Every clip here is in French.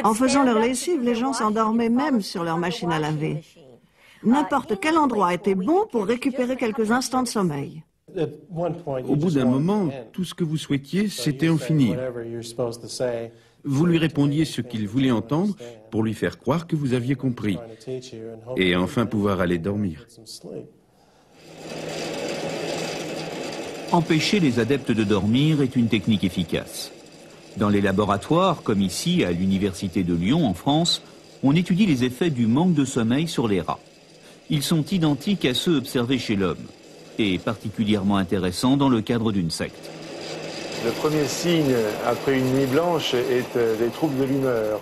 En faisant leur lessive, les gens s'endormaient même sur leur machine à laver. N'importe quel endroit était bon pour récupérer quelques instants de sommeil. Au bout d'un moment, tout ce que vous souhaitiez, c'était en finir. Vous lui répondiez ce qu'il voulait entendre pour lui faire croire que vous aviez compris. Et enfin pouvoir aller dormir. Empêcher les adeptes de dormir est une technique efficace. Dans les laboratoires, comme ici à l'Université de Lyon en France, on étudie les effets du manque de sommeil sur les rats. Ils sont identiques à ceux observés chez l'homme, et particulièrement intéressants dans le cadre d'une secte. Le premier signe après une nuit blanche est des troubles de l'humeur.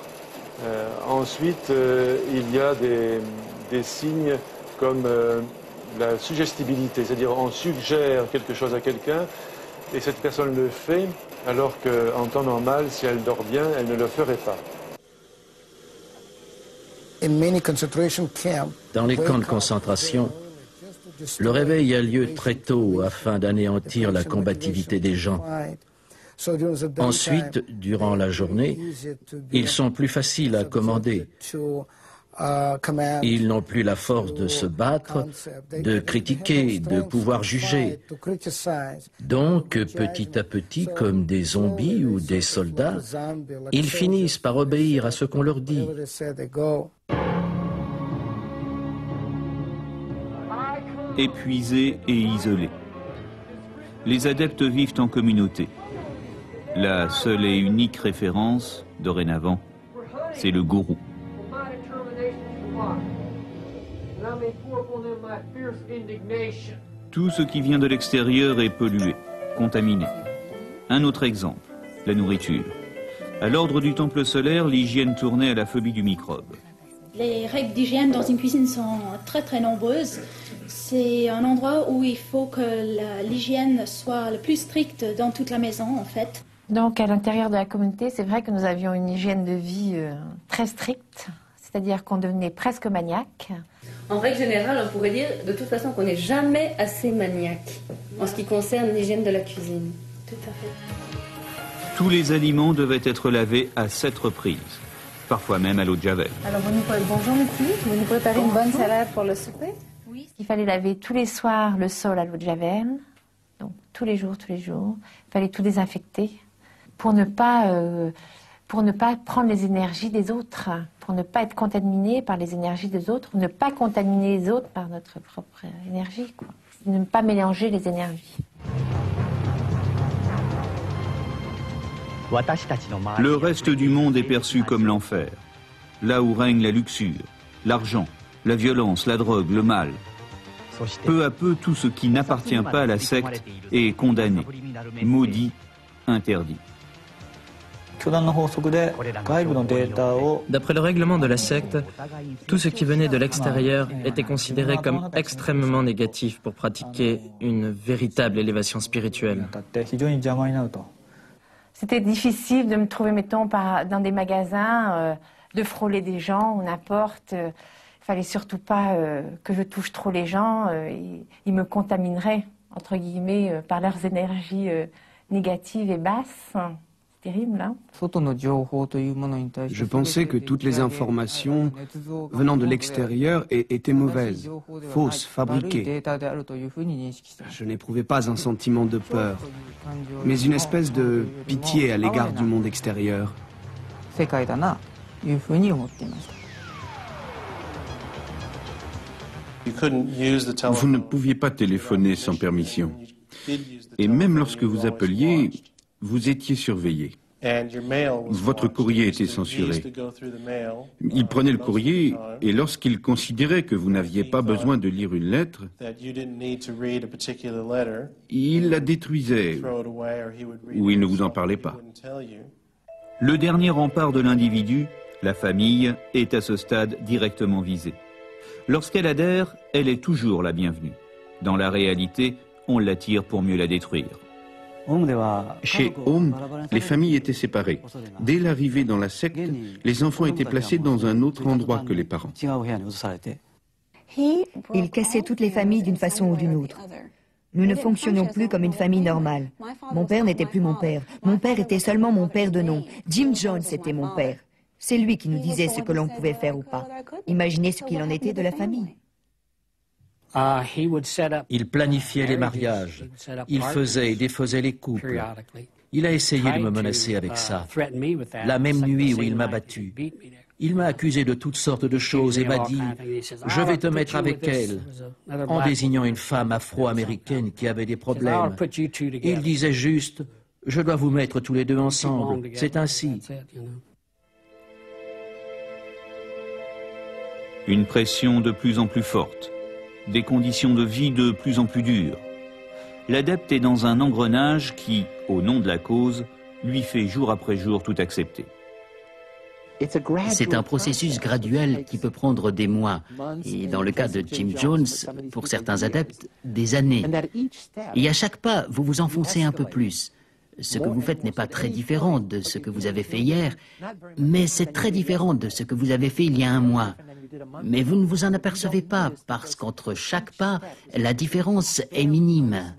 Ensuite, il y a des signes comme la suggestibilité, c'est-à-dire on suggère quelque chose à quelqu'un et cette personne le fait, alors qu'en temps normal, si elle dort bien, elle ne le ferait pas. Dans les camps de concentration, le réveil a lieu très tôt afin d'anéantir la combativité des gens. Ensuite, durant la journée, ils sont plus faciles à commander. Ils n'ont plus la force de se battre, de critiquer, de pouvoir juger. Donc, petit à petit, comme des zombies ou des soldats, ils finissent par obéir à ce qu'on leur dit. Épuisés et isolés. Les adeptes vivent en communauté. La seule et unique référence, dorénavant, c'est le gourou. Tout ce qui vient de l'extérieur est pollué, contaminé. Un autre exemple, la nourriture. À l'ordre du temple solaire, l'hygiène tournait à la phobie du microbe. Les règles d'hygiène dans une cuisine sont très nombreuses. C'est un endroit où il faut que l'hygiène soit le plus stricte dans toute la maison, en fait. Donc, à l'intérieur de la communauté, c'est vrai que nous avions une hygiène de vie très stricte, c'est-à-dire qu'on devenait presque maniaque. En règle générale, on pourrait dire de toute façon qu'on n'est jamais assez maniaque en ce qui concerne l'hygiène de la cuisine. Tout à fait. Tous les aliments devaient être lavés à 7 reprises, parfois même à l'eau de javel. Alors, bonjour Lucie, vous nous préparez une bonne salade pour le souper? Oui. Il fallait laver tous les soirs le sol à l'eau de javel, donc tous les jours. Il fallait tout désinfecter pour ne pas prendre les énergies des autres, pour ne pas être contaminé par les énergies des autres, ne pas contaminer les autres par notre propre énergie, quoi. Ne pas mélanger les énergies. Le reste du monde est perçu comme l'enfer, là où règne la luxure, l'argent, la violence, la drogue, le mal. Peu à peu, tout ce qui n'appartient pas à la secte est condamné, maudit, interdit. D'après le règlement de la secte, tout ce qui venait de l'extérieur était considéré comme extrêmement négatif pour pratiquer une véritable élévation spirituelle. C'était difficile de me trouver, mettons, dans des magasins, de frôler des gens ou n'importe. Il fallait surtout pas que je touche trop les gens. Ils me contamineraient, entre guillemets, par leurs énergies négatives et basses. Terrible, hein? Je pensais que toutes les informations venant de l'extérieur étaient mauvaises, fausses, fabriquées. Je n'éprouvais pas un sentiment de peur, mais une espèce de pitié à l'égard du monde extérieur. Vous ne pouviez pas téléphoner sans permission. Et même lorsque vous appeliez, vous étiez surveillé. Votre courrier était censuré. Il prenait le courrier et lorsqu'il considérait que vous n'aviez pas besoin de lire une lettre, il la détruisait ou il ne vous en parlait pas. Le dernier rempart de l'individu, la famille, est à ce stade directement visé. Lorsqu'elle adhère, elle est toujours la bienvenue. Dans la réalité, on l'attire pour mieux la détruire. Chez Home, les familles étaient séparées. Dès l'arrivée dans la secte, les enfants étaient placés dans un autre endroit que les parents. Il cassait toutes les familles d'une façon ou d'une autre. Nous ne fonctionnions plus comme une famille normale. Mon père n'était plus mon père. Mon père était seulement mon père de nom. Jim Jones était mon père. C'est lui qui nous disait ce que l'on pouvait faire ou pas. Imaginez ce qu'il en était de la famille. Il planifiait les mariages, il faisait et défaisait les couples. Il a essayé de me menacer avec ça. La même nuit où il m'a battu, il m'a accusé de toutes sortes de choses et m'a dit « Je vais te mettre avec elle », en désignant une femme afro-américaine qui avait des problèmes. Il disait juste « Je dois vous mettre tous les deux ensemble, c'est ainsi ». Une pression de plus en plus forte, des conditions de vie de plus en plus dures. L'adepte est dans un engrenage qui, au nom de la cause, lui fait jour après jour tout accepter. C'est un processus graduel qui peut prendre des mois, et dans le cas de Jim Jones, pour certains adeptes, des années. Et à chaque pas, vous vous enfoncez un peu plus. Ce que vous faites n'est pas très différent de ce que vous avez fait hier, mais c'est très différent de ce que vous avez fait il y a un mois. Mais vous ne vous en apercevez pas, parce qu'entre chaque pas, la différence est minime.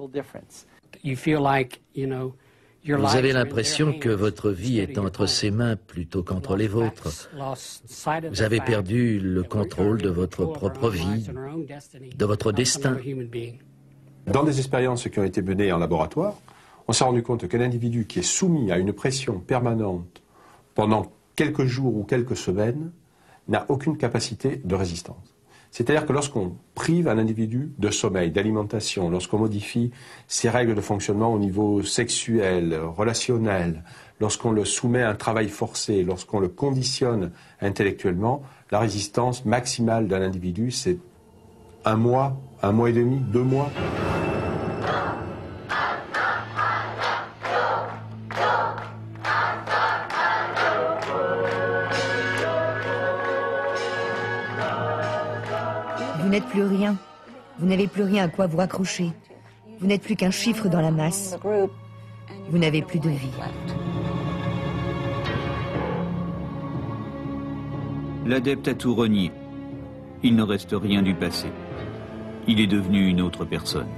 Vous avez l'impression que votre vie est entre ses mains plutôt qu'entre les vôtres. Vous avez perdu le contrôle de votre propre vie, de votre destin. Dans des expériences qui ont été menées en laboratoire, on s'est rendu compte qu'un individu qui est soumis à une pression permanente pendant quelques jours ou quelques semaines n'a aucune capacité de résistance. C'est-à-dire que lorsqu'on prive un individu de sommeil, d'alimentation, lorsqu'on modifie ses règles de fonctionnement au niveau sexuel, relationnel, lorsqu'on le soumet à un travail forcé, lorsqu'on le conditionne intellectuellement, la résistance maximale d'un individu, c'est 1 mois et demi, 2 mois. Vous n'êtes plus rien. Vous n'avez plus rien à quoi vous raccrocher. Vous n'êtes plus qu'un chiffre dans la masse. Vous n'avez plus de vie. L'adepte a tout renié. Il ne reste rien du passé. Il est devenu une autre personne.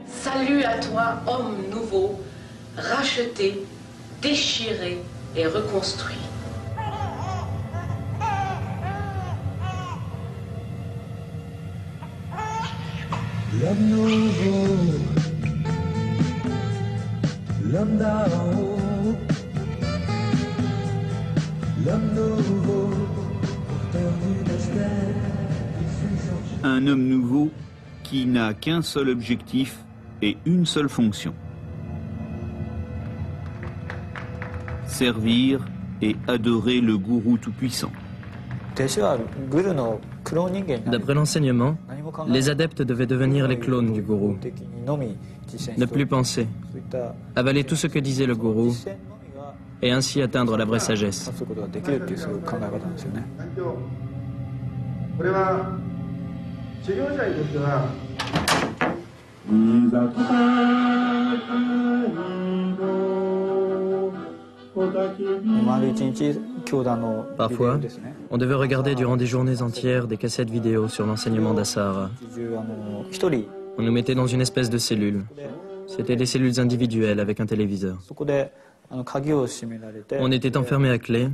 Salut à toi, homme nouveau, racheté, déchiré et reconstruit. L'homme nouveau, l'homme d'en haut, l'homme nouveau, porteur du destin. Un homme nouveau qui n'a qu'un seul objectif et une seule fonction. Servir et adorer le gourou tout-puissant. D'après l'enseignement, les adeptes devaient devenir les clones du gourou. Ne plus penser, avaler tout ce que disait le gourou et ainsi atteindre la vraie sagesse. Parfois, on devait regarder durant des journées entières des cassettes vidéo sur l'enseignement d'Asahara. On nous mettait dans une espèce de cellule. C'était des cellules individuelles avec un téléviseur. On était enfermés à clé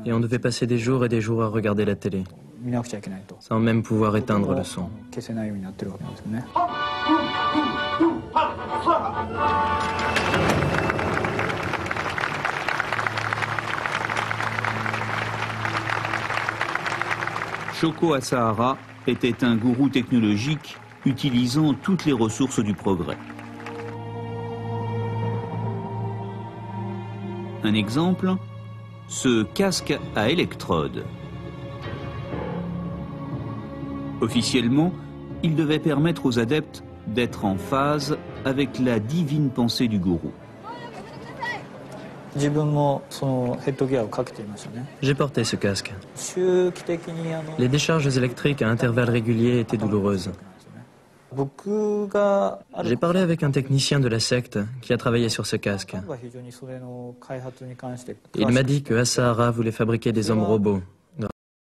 et on devait passer des jours et des jours à regarder la télé, sans même pouvoir éteindre le son. Shoko Asahara était un gourou technologique utilisant toutes les ressources du progrès. Un exemple, ce casque à électrodes. Officiellement, il devait permettre aux adeptes d'être en phase avec la divine pensée du gourou. J'ai porté ce casque. Les décharges électriques à intervalles réguliers étaient douloureuses. J'ai parlé avec un technicien de la secte qui a travaillé sur ce casque. Il m'a dit que Asahara voulait fabriquer des hommes robots